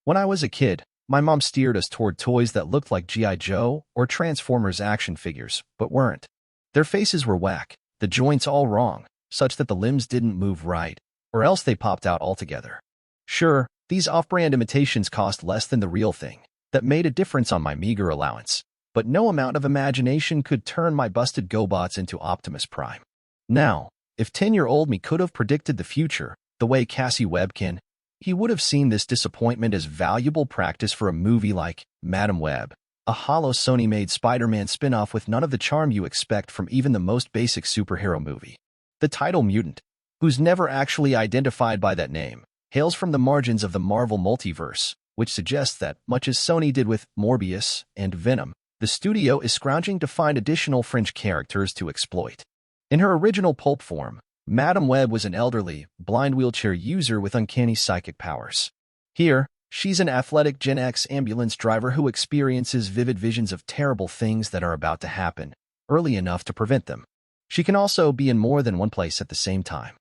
When I was a kid, my mom steered us toward toys that looked like G.I. Joe or Transformers action figures, but weren't. Their faces were whack, the joints all wrong, such that the limbs didn't move right, or else they popped out altogether. Sure, these off-brand imitations cost less than the real thing. That made a difference on my meager allowance, but no amount of imagination could turn my busted GoBots into Optimus Prime. Now, if 10-year-old me could have predicted the future, the way Cassie Webb can, he would have seen this disappointment as valuable practice for a movie like Madam Web, a hollow Sony-made Spider-Man spin-off with none of the charm you expect from even the most basic superhero movie. The title mutant, who's never actually identified by that name, hails from the margins of the Marvel multiverse, which suggests that, much as Sony did with Morbius and Venom, the studio is scrounging to find additional fringe characters to exploit. In her original pulp form, Madam Web was an elderly, blind wheelchair user with uncanny psychic powers. Here, she's an athletic Gen X ambulance driver who experiences vivid visions of terrible things that are about to happen, early enough to prevent them. She can also be in more than one place at the same time.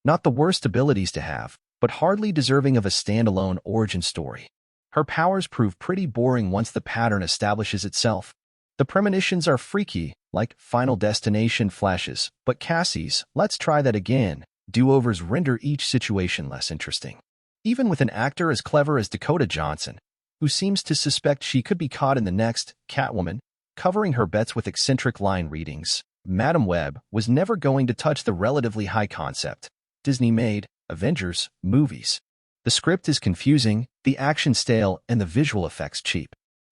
Not the worst abilities to have, but hardly deserving of a standalone origin story. Her powers prove pretty boring once the pattern establishes itself. The premonitions are freaky, like Final Destination flashes, but Cassie's "let's try that again" do-overs render each situation less interesting. Even with an actor as clever as Dakota Johnson, who seems to suspect she could be caught in the next Catwoman, covering her bets with eccentric line readings, Madam Web was never going to touch the relatively high-concept, Disney-made Avengers movies. The script is confusing, the action stale, and the visual effects cheap.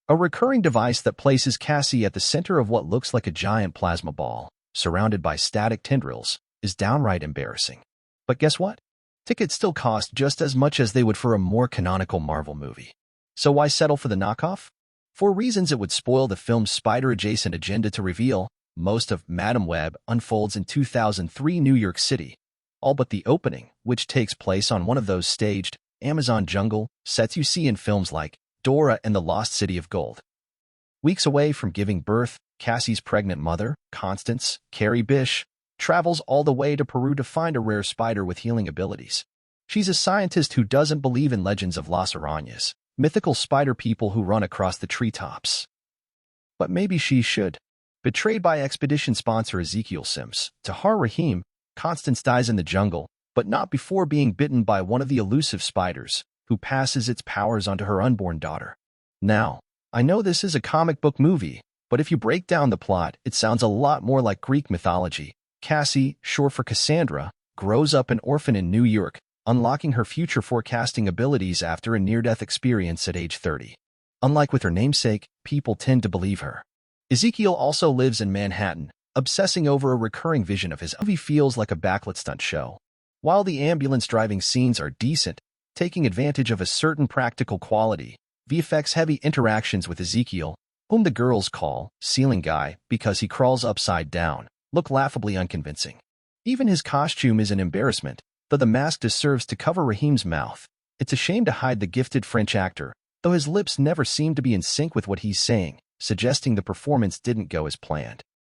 A recurring device that places Cassie at the center of what looks like a giant plasma ball, surrounded by static tendrils, is downright embarrassing. But guess what? Tickets still cost just as much as they would for a more canonical Marvel movie. So why settle for the knockoff? For reasons it would spoil the film's spider-adjacent agenda to reveal, most of Madam Web unfolds in 2003 New York City, all but the opening, which takes place on one of those staged, Amazon jungle sets you see in films like Dora and the Lost City of Gold. Weeks away from giving birth, Cassie's pregnant mother, Constance, Carrie Bish, travels all the way to Peru to find a rare spider with healing abilities. She's a scientist who doesn't believe in legends of Las Arañas, mythical spider people who run across the treetops. But maybe she should. Betrayed by expedition sponsor Ezekiel Sims, Tahar Rahim, Constance dies in the jungle, but not before being bitten by one of the elusive spiders, who passes its powers onto her unborn daughter. Now, I know this is a comic book movie, but if you break down the plot, it sounds a lot more like Greek mythology. Cassie, short for Cassandra, grows up an orphan in New York, unlocking her future forecasting abilities after a near-death experience at age 30. Unlike with her namesake, people tend to believe her. Ezekiel also lives in Manhattan, obsessing over a recurring vision of his movie feels like a backlit stunt show. While the ambulance driving scenes are decent, taking advantage of a certain practical quality, VFX-heavy interactions with Ezekiel, whom the girls call Ceiling Guy because he crawls upside down, look laughably unconvincing. Even his costume is an embarrassment, though the mask just serves to cover Rahim's mouth. It's a shame to hide the gifted French actor, though his lips never seem to be in sync with what he's saying, suggesting the performance didn't go as planned.